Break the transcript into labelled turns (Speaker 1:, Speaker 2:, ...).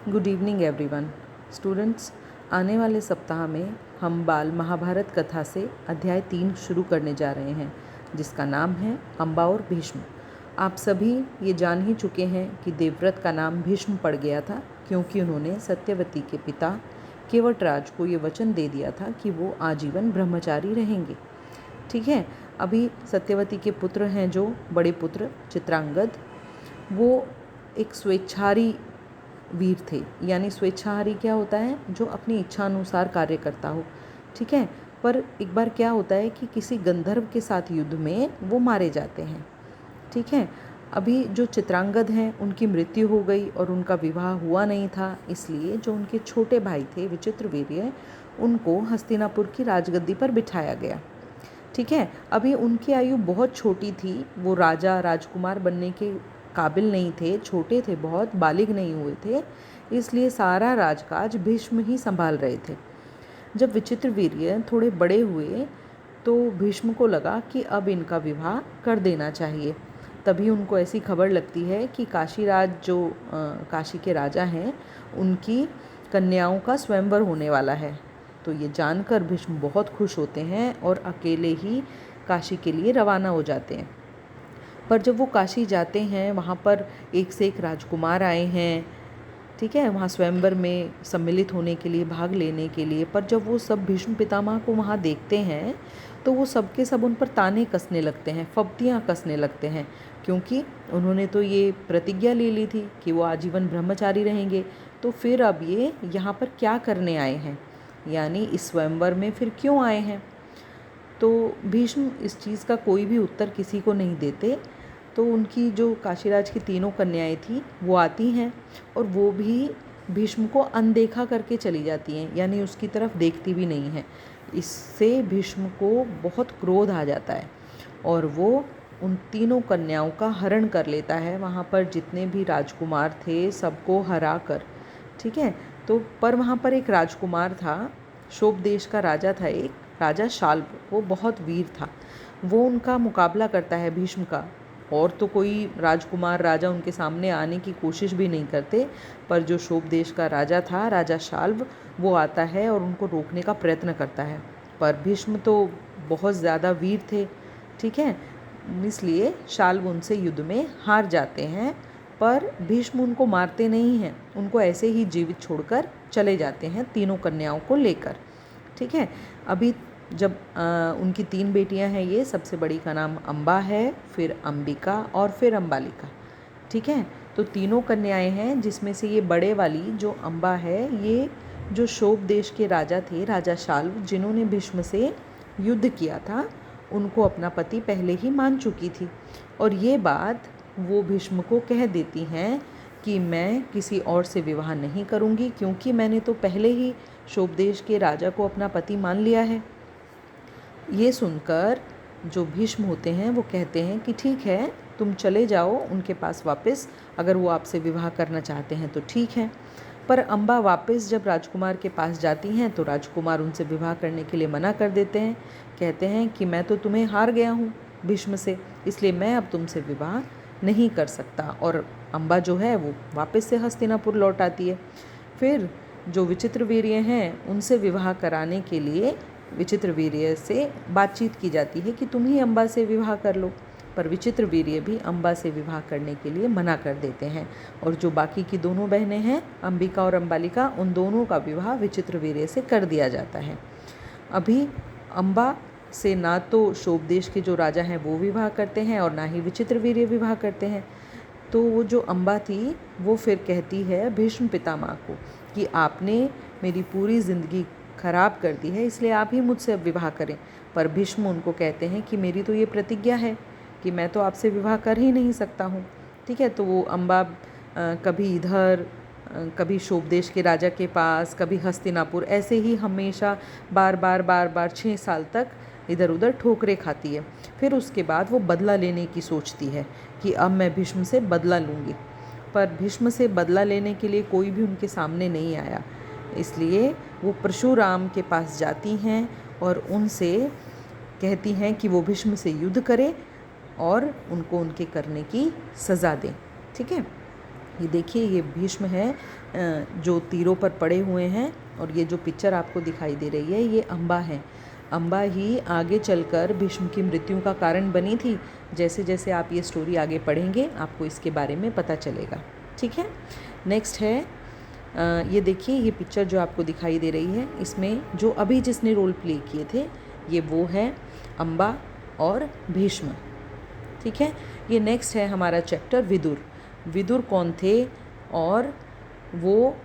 Speaker 1: Good evening everyone. Students, आने वाले सप्ताह में हम बाल महाभारत कथा से अध्याय 3 शुरू करने जा रहे हैं, जिसका नाम है अम्बा और भीष्म। आप सभी ये जान ही चुके हैं कि देवव्रत का नाम भीष्म पड़ गया था, क्योंकि उन्होंने सत्यवती के पिता केवटराज को ये वचन दे दिया था कि वो आजीवन ब्रह्मचारी रहेंगे। ठीक है। अभी सत्यवती के पुत्र हैं जो बड़े पुत्र चित्रांगद, वो एक स्वेच्छाहारी वीर थे। यानी स्वेच्छाहारी क्या होता है? जो अपनी इच्छा अनुसार कार्य करता हो। ठीक है। पर एक बार क्या होता है कि किसी गंधर्व के साथ युद्ध में वो मारे जाते हैं। ठीक है। अभी जो चित्रांगद हैं उनकी मृत्यु हो गई और उनका विवाह हुआ नहीं था, इसलिए जो उनके छोटे भाई थे विचित्रवीर्य, उनको हस्तिनापुर की राजगद्दी पर बिठाया गया। ठीक है। अभी उनकी आयु बहुत छोटी थी, वो राजा राजकुमार बनने के काबिल नहीं थे, छोटे थे, बहुत बालिग नहीं हुए थे, इसलिए सारा राजकाज भीष्म ही संभाल रहे थे। जब विचित्रवीर्य थोड़े बड़े हुए तो भीष्म को लगा कि अब इनका विवाह कर देना चाहिए। तभी उनको ऐसी खबर लगती है कि काशीराज जो काशी के राजा हैं, उनकी कन्याओं का स्वयंवर होने वाला है। तो ये जानकर भीष्म बहुत खुश होते हैं और अकेले ही काशी के लिए रवाना हो जाते हैं। पर जब वो काशी जाते हैं, वहाँ पर एक से एक राजकुमार आए हैं। ठीक है, वहाँ स्वयंवर में सम्मिलित होने के लिए, भाग लेने के लिए। पर जब वो सब भीष्म पितामह को वहाँ देखते हैं तो वो सब के सब उन पर ताने कसने लगते हैं, फब्तियाँ कसने लगते हैं, क्योंकि उन्होंने तो ये प्रतिज्ञा ले ली थी कि वो आजीवन ब्रह्मचारी रहेंगे। तो फिर अब ये यहाँ पर क्या करने आए हैं, यानी इस स्वयंवर में फिर क्यों आए हैं? तो भीष्म इस चीज़ का कोई भी उत्तर किसी को नहीं देते। तो उनकी जो काशीराज की तीनों कन्याएं थी वो आती हैं और वो भी भीष्म को अनदेखा करके चली जाती हैं, यानी उसकी तरफ देखती भी नहीं है। इससे भीष्म को बहुत क्रोध आ जाता है और वो उन तीनों कन्याओं का हरण कर लेता है, वहाँ पर जितने भी राजकुमार थे सबको हरा कर। ठीक है। तो पर वहाँ पर एक राजकुमार था, शोभ देश का राजा था, एक राजा शाल्व, वो बहुत वीर था। वो उनका मुकाबला करता है भीष्म का, और तो कोई राजकुमार राजा उनके सामने आने की कोशिश भी नहीं करते। पर जो शोभ देश का राजा था, राजा शाल्व, वो आता है और उनको रोकने का प्रयत्न करता है। पर भीष्म तो बहुत ज़्यादा वीर थे। ठीक है। इसलिए शाल्व उनसे युद्ध में हार जाते हैं। पर भीष्म उनको मारते नहीं हैं, उनको ऐसे ही जीवित छोड़कर चले जाते हैं तीनों कन्याओं को लेकर। ठीक है। अभी जब उनकी 3 बेटियां हैं, ये सबसे बड़ी का नाम अम्बा है, फिर अंबिका और फिर अम्बालिका। ठीक है। तो तीनों कन्याएं हैं, जिसमें से ये बड़े वाली जो अम्बा है, ये जो शोभ देश के राजा थे, राजा शाल्व, जिन्होंने भीष्म से युद्ध किया था, उनको अपना पति पहले ही मान चुकी थी। और ये बात वो भीष्म को कह देती हैं कि मैं किसी और से विवाह नहीं करूँगी, क्योंकि मैंने तो पहले ही शोभ देश के राजा को अपना पति मान लिया है। ये सुनकर जो भीष्म होते हैं वो कहते हैं कि ठीक है, तुम चले जाओ उनके पास वापस, अगर वो आपसे विवाह करना चाहते हैं तो ठीक है। पर अम्बा वापस जब राजकुमार के पास जाती हैं तो राजकुमार उनसे विवाह करने के लिए मना कर देते हैं। कहते हैं कि मैं तो तुम्हें हार गया हूँ भीष्म से, इसलिए मैं अब तुमसे विवाह नहीं कर सकता। और अम्बा जो है वो वापस से हस्तिनापुर लौट आती है। फिर जो विचित्रवीर्य हैं उनसे विवाह कराने के लिए विचित्रवीर्य से बातचीत की जाती है कि तुम ही अम्बा से विवाह कर लो। पर विचित्रवीर्य भी अम्बा से विवाह करने के लिए मना कर देते हैं। और जो बाकी की दोनों बहनें हैं, अंबिका और अम्बालिका, उन दोनों का विवाह विचित्रवीर्य से कर दिया जाता है। अभी अम्बा से ना तो शोभ देश के जो राजा हैं वो विवाह करते हैं और ना ही विचित्रवीर्य विवाह करते हैं। तो वो जो अम्बा थी वो फिर कहती है भीष्म पितामह को कि आपने मेरी पूरी ज़िंदगी खराब कर दी है, इसलिए आप ही मुझसे अब विवाह करें। पर भीष्म उनको कहते हैं कि मेरी तो ये प्रतिज्ञा है कि मैं तो आपसे विवाह कर ही नहीं सकता हूँ। ठीक है। तो वो अम्बा कभी इधर, कभी शोभ देश के राजा के पास, कभी हस्तिनापुर, ऐसे ही हमेशा बार बार 6 साल तक इधर उधर ठोकरें खाती है। फिर उसके बाद वो बदला लेने की सोचती है कि अब मैं भीष्म से बदला लूँगी। पर भीष्म से बदला लेने के लिए कोई भी उनके सामने नहीं आया, इसलिए वो परशुराम के पास जाती हैं और उनसे कहती हैं कि वो भीष्म से युद्ध करें और उनको उनके करने की सज़ा दें। ठीक है। ये देखिए, ये भीष्म है जो तीरों पर पड़े हुए हैं, और ये जो पिक्चर आपको दिखाई दे रही है ये अम्बा है। अम्बा ही आगे चलकर भीष्म की मृत्यु का कारण बनी थी। जैसे जैसे आप ये स्टोरी आगे पढ़ेंगे आपको इसके बारे में पता चलेगा। ठीक है, नेक्स्ट है ये देखिए, ये पिक्चर जो आपको दिखाई दे रही है, इसमें जो अभी जिसने रोल प्ले किए थे ये वो है अम्बा और भीष्म। ठीक है, ये नेक्स्ट है हमारा चैप्टर विदुर। विदुर कौन थे और वो